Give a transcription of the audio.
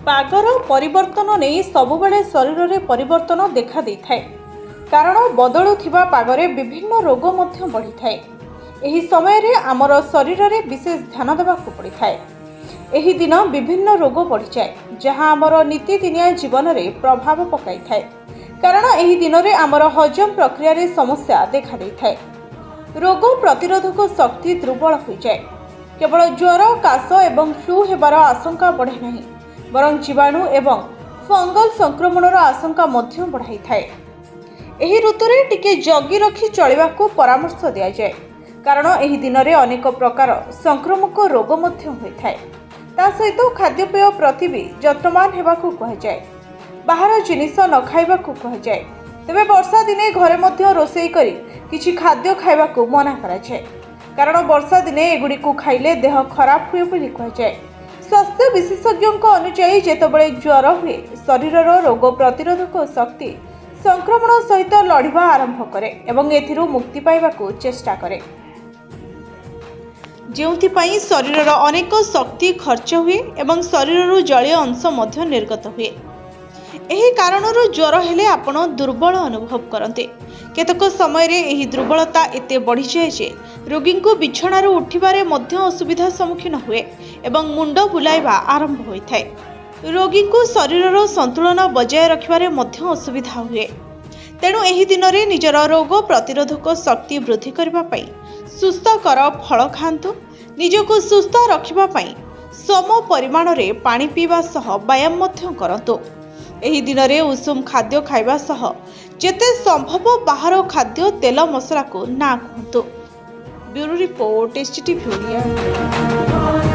पागर परिवर्तन नहीं सबुबले शरीर में परिवर्तन देखा देइथाए। कारण बदलुथिबा पागरे विभिन्न रोग मध्य बढ़ी थाए। एही समय रे आमर शरीर में विशेष ध्यान देबाकू पड़िथाए। एही दिन विभिन्न रोग बढ़ी जाए जहां आमर नीतिदिनिया जीवन में प्रभाव पकाई थाए। कारण एही दिन रे आमर हजम प्रक्रिया रे समस्या देखा देइथाए। रोग प्रतिरोधक शक्ति दुर्बल हो जाए। केवल ज्वर काश एवं फ्लू हेबार आशंका बढ़े नहीं, बरं जीवाणु एवं फंगल संक्रमणर आशंका मध्य बढ़ाई थाए। एही ऋतुरे टिके जगी रखी चलिबाकू परामर्श दिया जाए। कारण एही दिन रे अनेक प्रकार संक्रमक रोग मध्य होई थाए। ता सहित खाद्यपेय प्रति भी जत्नवान हेबाकू कहा जाए। बाहर जिनिस न खाइबाकू कहा जाए। तेबे वर्षा दिने घरे मध्य रोषेई करी किछि खाद्य खाइबाकू मना करा जाए। कारण वर्षा दिने एगुड़ी को खाइले देह खराब हुए बोली कहा जाए। स्वास्थ्य विशेषज्ञों अनुसार जेतबेले ज्वर हुए शरीरर रोग प्रतिरोधक शक्ति संक्रमण सहित लड़िबा आरंभ करे एवं एथिरु मुक्ति पाइबाकू चेष्टा करे, जेउथिपाई शरीरर अनेक शक्ति खर्च हुए एवं शरीरर जलीय अंश मध्य निर्गत हुए। एही कारणरू ज्वर हेले आपण दुर्बल अनुभव करते। केतक समय रे एही दुर्बलता एते बढ़ी जाए जे रोगी को बिछणारू उठिबारे मध्य असुविधा सम्मुखीन हुए एवं मुंड बुलाइबा आरंभ होइथाए। रोगी को शरीरर संतुलन बजाय रखिबारे मध्य असुविधा हुए। तेणु एही दिन रे निजर रोग प्रतिरोधक शक्ति वृद्धि करबा पई सुस्थकर फल खांतु। निजको सुस्थ रखिबा पई सम परिमाण रे पानी पीवा सह व्यायाम मध्य करंतु। एही दिन रे उषुम खाद्य खाइबा सह जेते संभव बाहर खाद्य तेल मसला को ना कहतु। Bureau report, STTV Odia.